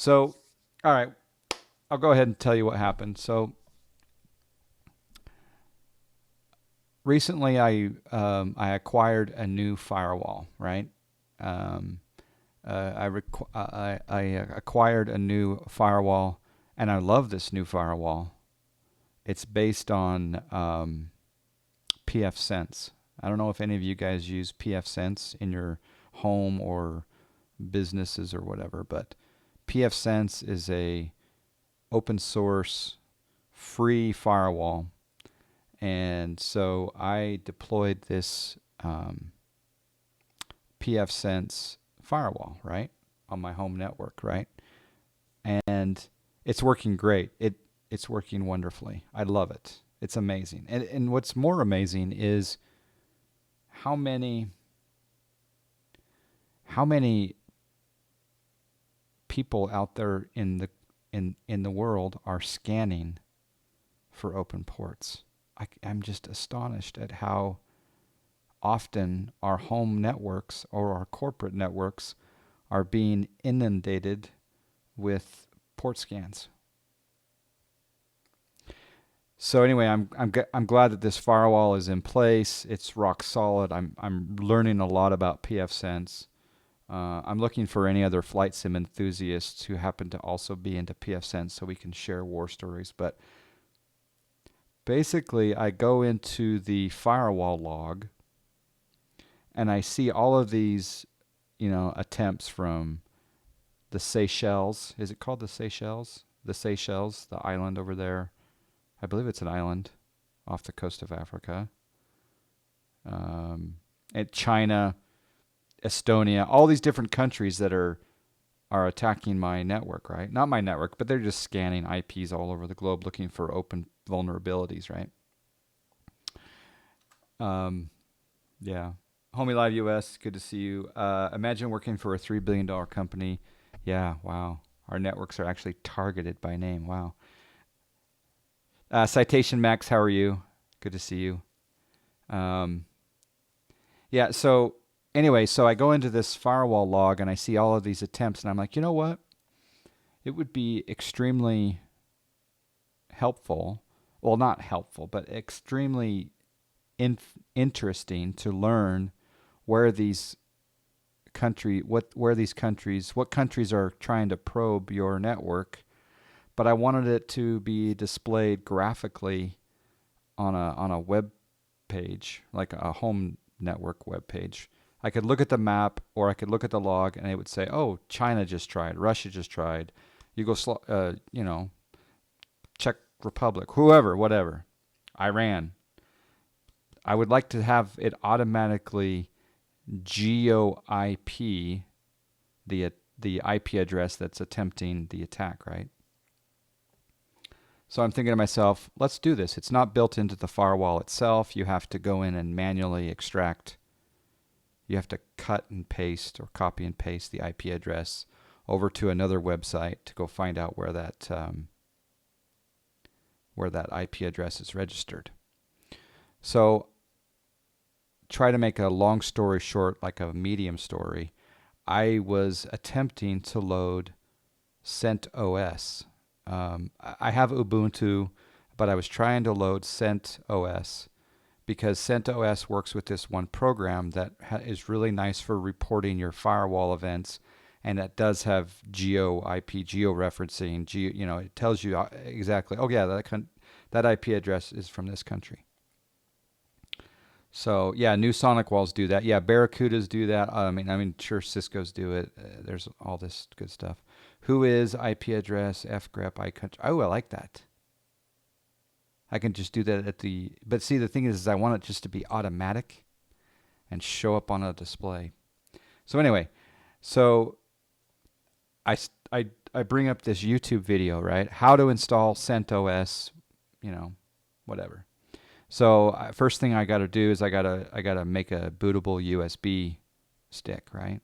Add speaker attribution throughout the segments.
Speaker 1: So, all right, I'll go ahead and tell you what happened. So recently, I acquired a new firewall. Right. Um, I acquired a new firewall, and I love this new firewall. It's based on PF I don't know if any of you guys use PF in your home or businesses or whatever, but PF is a open source free firewall. And so I deployed this PF firewall, right, on my home network, right? And it's working great. It's working wonderfully. I love it. It's amazing. And what's more amazing is how many how many people out there in the world are scanning for open ports. I'm just astonished at how often our home networks or our corporate networks are being inundated with port scans. So anyway, I'm glad that this firewall is in place. It's rock solid. I'm learning a lot about PFSense. I'm looking for any other flight sim enthusiasts who happen to also be into PFSense so we can share war stories. But basically, I go into the firewall log and I see all of these, attempts from the Seychelles. Is it called the Seychelles? The Seychelles, the island over there. I believe it's an island off the coast of Africa. And China, Estonia, all these different countries that are attacking my network, right? Not my network, but they're just scanning IPs all over the globe looking for open vulnerabilities, right? Yeah. Homie Live US, good to see you. Imagine working for a $3 billion company. Yeah, wow. Our networks are actually targeted by name. Wow. Citation Max, how are you? Good to see you. Yeah, so anyway, so I go into this firewall log and I see all of these attempts, and I'm like, you know what? It would be extremely helpful. Well, not helpful, but extremely interesting to learn where these what countries are trying to probe your network. But I wanted it to be displayed graphically on a web page, like a home network web page. I could look at the map or I could look at the log and it would say, "Oh, China just tried, Russia just tried, Czech Republic, whoever, whatever, Iran." I would like to have it automatically geo IP the IP address that's attempting the attack, right? So I'm thinking to myself, let's do this. It's not built into the firewall itself. You have to go in and manually extract. You have to cut and paste or copy and paste the IP address over to another website to go find out where that IP address is registered. So try to make a long story short, like a medium story. I was attempting to load CentOS. I have Ubuntu, but I was trying to load CentOS because CentOS works with this one program that is really nice for reporting your firewall events, and it does have georeferencing. It tells you exactly. Oh yeah, that IP address is from this country. So yeah, new Sonic walls do that. Yeah, Barracudas do that. Sure, Cisco's do it. There's all this good stuff. Who is IP address fgrep iCountry? Oh, I like that. I can just do that But see, the thing is I want it just to be automatic and show up on a display. So anyway, I bring up this YouTube video, right? How to install CentOS, whatever. So first thing I got to do is I gotta make a bootable USB stick, right?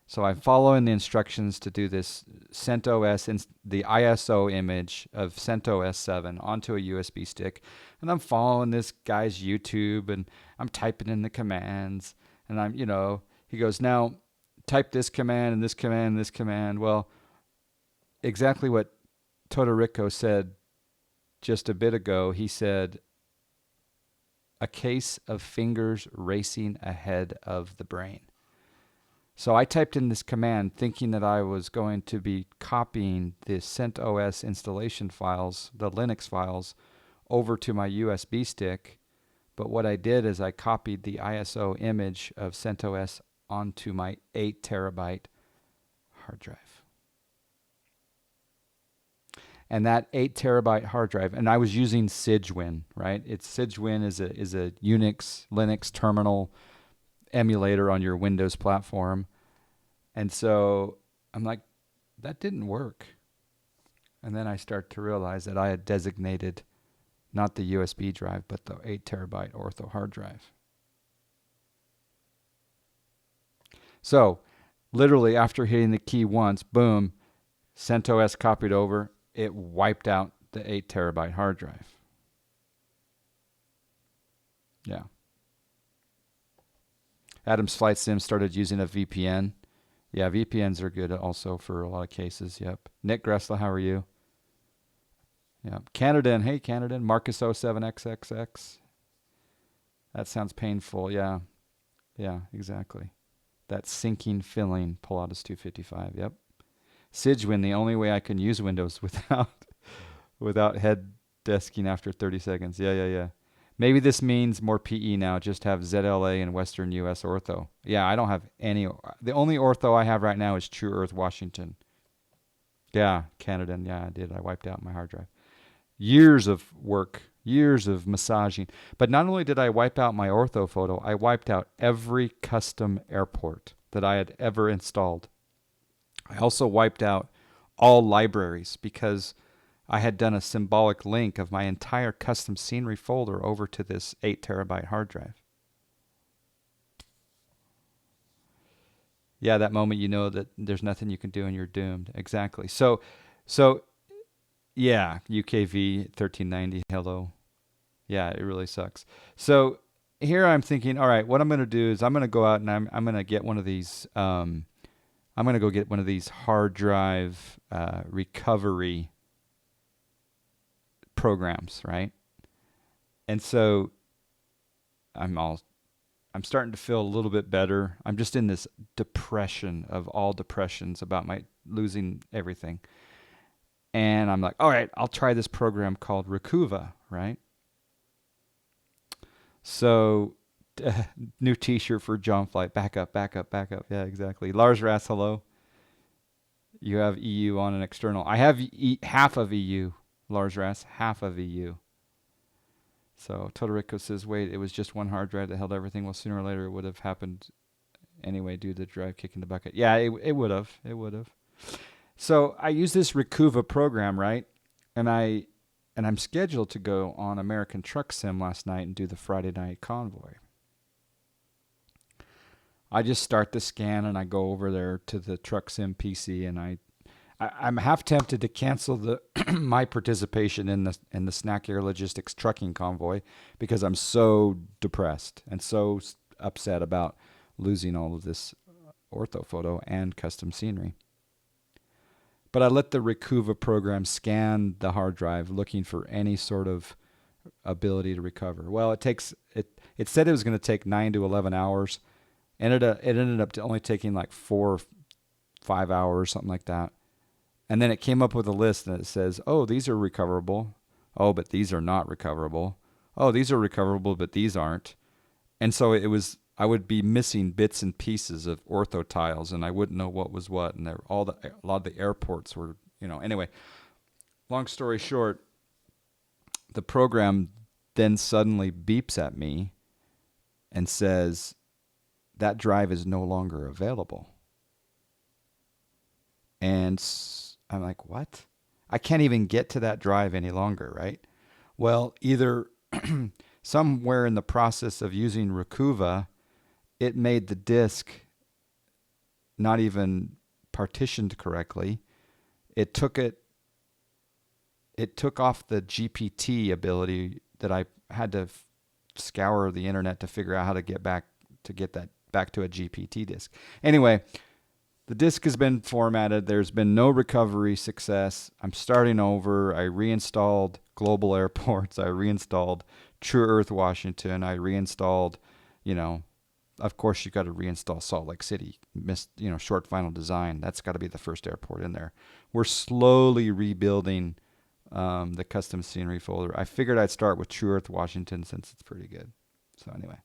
Speaker 1: So I'm following the instructions to do this CentOS and the ISO image of CentOS 7 onto a USB stick, and I'm following this guy's YouTube and I'm typing in the commands, and he goes, now type this command and this command and this command. Well, exactly what Todorico said just a bit ago. He said, a case of fingers racing ahead of the brain. So I typed in this command thinking that I was going to be copying the CentOS installation files, the Linux files, over to my USB stick. But what I did is I copied the ISO image of CentOS onto my 8 terabyte hard drive. And that 8 terabyte hard drive, and I was using Sigewin, right? Sigewin is a Unix Linux terminal emulator on your Windows platform. And so I'm like, that didn't work. And then I start to realize that I had designated not the USB drive, but the 8 terabyte Ortho hard drive. So literally after hitting the key once, boom, CentOS copied over, it wiped out the 8 terabyte hard drive. Yeah. Adam's Flight Sim started using a VPN. Yeah, VPNs are good also for a lot of cases. Yep. Nick Gressler, how are you? Yeah. Canada, hey Canada, Marcus 07XXX. That sounds painful. Yeah. Yeah, exactly. That sinking feeling, Pilatus 255. Yep. Sigewin, the only way I can use Windows without head desking after 30 seconds. Yeah. Maybe this means more PE now. Just have ZLA and Western US Ortho. Yeah, I don't have any. The only Ortho I have right now is True Earth Washington. Yeah, Canada. Yeah, I did. I wiped out my hard drive. Years of work, years of massaging. But not only did I wipe out my Ortho photo, I wiped out every custom airport that I had ever installed. I also wiped out all libraries because I had done a symbolic link of my entire custom scenery folder over to this 8 terabyte hard drive. Yeah, that moment you know that there's nothing you can do and you're doomed. Exactly. So yeah, UKV 1390, hello. Yeah, it really sucks. So here I'm thinking, all right, what I'm going to do is I'm going to go out and I'm going to get one of these I'm going to go get one of these hard drive recovery programs, right? And so I'm starting to feel a little bit better. I'm just in this depression of all depressions about my losing everything. And I'm like, all right, I'll try this program called Recuva, right? So new t-shirt for John Flight. Back up. Yeah, exactly. Lars Rass, hello. You have EU on an external. I have half of EU, Lars Rass, half of EU. So Todorico says, wait, it was just one hard drive that held everything. Well, sooner or later it would have happened anyway due to the drive kicking the bucket. Yeah, it would have. It would have. So I use this Recuva program, right? And I'm scheduled to go on American Truck Sim last night and do the Friday night convoy. I just start the scan and I go over there to the Truck Sim PC and I'm half tempted to cancel the my participation in the Snack Air Logistics trucking convoy because I'm so depressed and so upset about losing all of this ortho photo and custom scenery. But I let the Recuva program scan the hard drive looking for any sort of ability to recover. Well, it said it was going to take 9 to 11 hours. It ended up only taking like 4 or 5 hours, something like that. And then it came up with a list and it says, oh, these are recoverable. Oh, but these are not recoverable. Oh, these are recoverable, but these aren't. And so I would be missing bits and pieces of ortho tiles and I wouldn't know what was what. And a lot of the airports were, anyway, long story short, the program then suddenly beeps at me and says, that drive is no longer available. And I'm like, what? I can't even get to that drive any longer, right? Well, either somewhere in the process of using Recuva, it made the disk not even partitioned correctly. It took off the GPT ability that I had to scour the internet to figure out how to get that back to a GPT disk. Anyway, The disk has been formatted. There's been no recovery success. I'm starting over. I reinstalled Global Airports. I reinstalled True Earth Washington. I reinstalled, you know, of course you got to reinstall Salt Lake City. Missed, short final design. That's got to be the first airport in there. We're slowly rebuilding the custom scenery folder. I figured I'd start with True Earth Washington since it's pretty good. So anyway.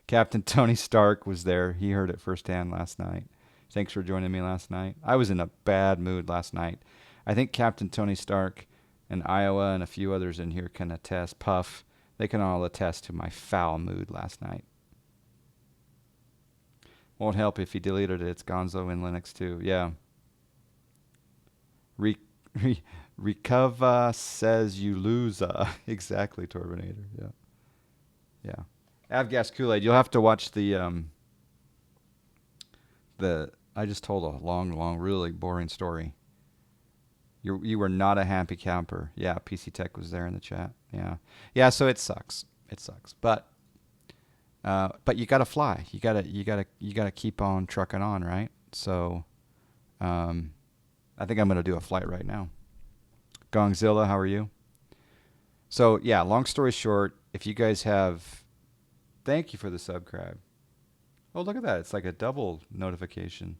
Speaker 1: Captain Tony Stark was there. He heard it firsthand last night. Thanks for joining me last night. I was in a bad mood last night. I think Captain Tony Stark and Iowa and a few others in here can attest. Puff, they can all attest to my foul mood last night. Won't help if he deleted it. It's Gonzo in Linux too. Yeah. Recover says you lose. Exactly, Torbinator. Yeah. Yeah. Avgas Kool-Aid. You'll have to watch the. I just told a long, really boring story. You were not a happy camper. Yeah, PC Tech was there in the chat. Yeah. So it sucks. But you gotta fly. You gotta keep on trucking on, right? So, I think I'm gonna do a flight right now. Gongzilla, how are you? So yeah, long story short, if you guys have. Thank you for the subscribe. Oh, look at that. It's like a double notification.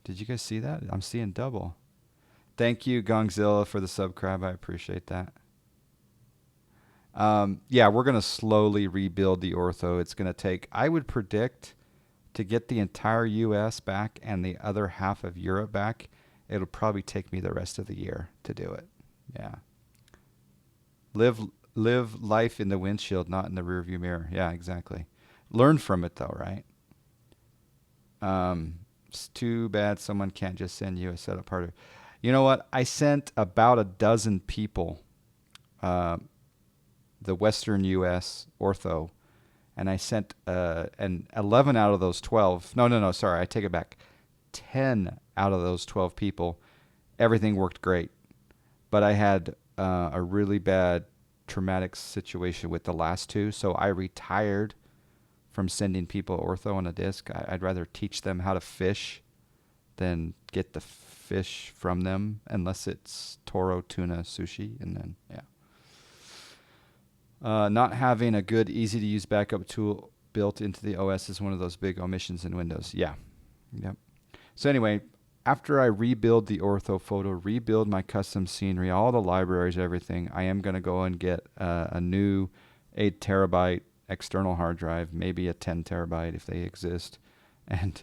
Speaker 1: Did you guys see that? I'm seeing double. Thank you, Gongzilla, for the subscribe. I appreciate that. Yeah, we're going to slowly rebuild the Ortho. It's going to take, I would predict, to get the entire U.S. back and the other half of Europe back, it'll probably take me the rest of the year to do it. Yeah. Live life in the windshield, not in the rearview mirror. Yeah, exactly. Learn from it, though, right? It's too bad someone can't just send you a setup part of. You know what? I sent about a dozen people the Western U.S. Ortho, and I sent and 11 out of those 12. No, sorry, I take it back. 10 out of those 12 people, everything worked great, but I had a really bad traumatic situation with the last two, so I retired from sending people Ortho on a disc. I'd rather teach them how to fish than get the fish from them, unless it's Toro tuna sushi, and then not having a good, easy to use backup tool built into the OS is one of those big omissions in Windows. Yep. So anyway, after I rebuild the Ortho photo, rebuild my custom scenery, all the libraries, everything, I am going to go and get a new 8 terabyte external hard drive, maybe a 10 terabyte if they exist, and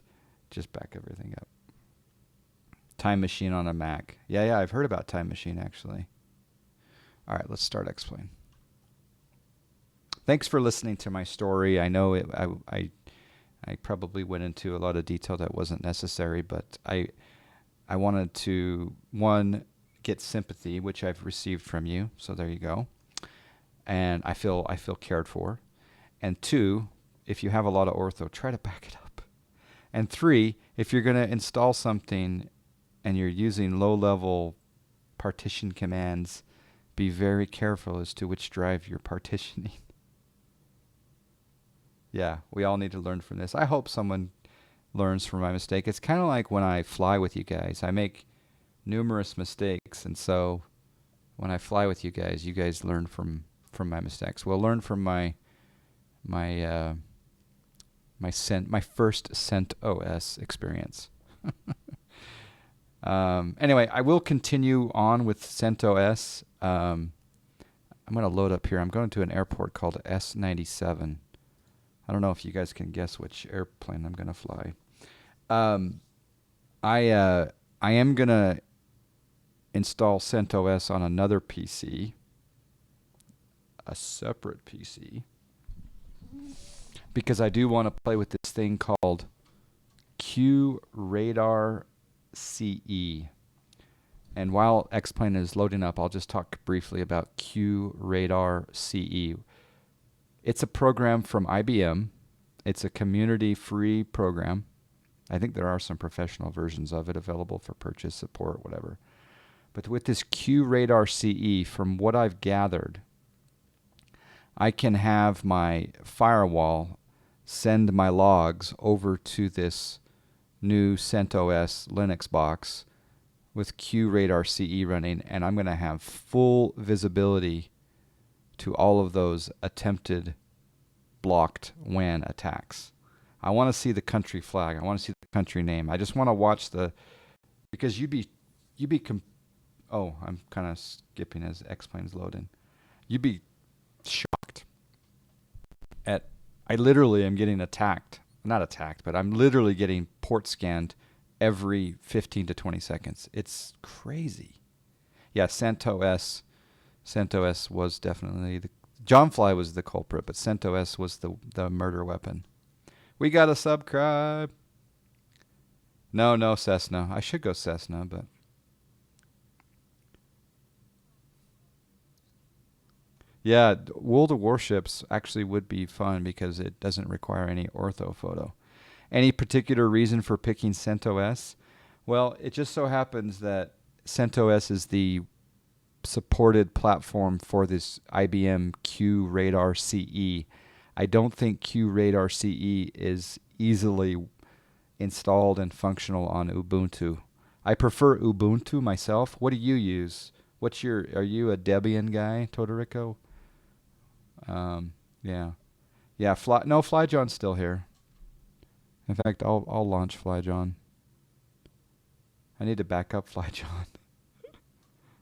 Speaker 1: just back everything up. Time Machine on a Mac. Yeah, I've heard about Time Machine, actually. All right, let's start Explain. Thanks for listening to my story. I know I probably went into a lot of detail that wasn't necessary, but I wanted to, one, get sympathy, which I've received from you, so there you go. And I feel cared for. And two, if you have a lot of Ortho, try to back it up. And three, if you're going to install something and you're using low-level partition commands, be very careful as to which drive you're partitioning. Yeah, we all need to learn from this. I hope someone learns from my mistake. It's kind of like when I fly with you guys. I make numerous mistakes, and so when I fly with you guys learn from my mistakes. Well, learn from my first CentOS experience. Anyway, I will continue on with CentOS. I'm going to load up here. I'm going to an airport called S97. I don't know if you guys can guess which airplane I'm going to fly. I am going to install CentOS on another PC, a separate PC, because I do want to play with this thing called QRadar CE. And while X-Plane is loading up, I'll just talk briefly about QRadar CE. It's a program from IBM. It's a community-free program. I think there are some professional versions of it available for purchase, support, whatever. But with this QRadar CE, from what I've gathered, I can have my firewall send my logs over to this new CentOS Linux box with QRadar CE running, and I'm going to have full visibility to all of those attempted blocked WAN attacks. I want to see the country flag. I want to see the country name. I just want to watch because oh, I'm kind of skipping as X-Plane's loading. You'd be shocked at, I literally am getting attacked. Not attacked, but I'm literally getting port scanned every 15 to 20 seconds. It's crazy. Yeah, CentOS was definitely John Fly was the culprit, but CentOS was the murder weapon. We got a subscribe. No, Cessna. I should go Cessna, but yeah, World of Warships actually would be fun because it doesn't require any orthophoto. Any particular reason for picking CentOS? Well, it just so happens that CentOS is the supported platform for this IBM QRadar CE. I don't think QRadar CE is easily installed and functional on Ubuntu. I prefer Ubuntu myself. What do you use? Are you a Debian guy, Todorico? Yeah. Yeah, FlyJohn's still here. In fact, I'll launch FlyJohn. I need to back up FlyJohn.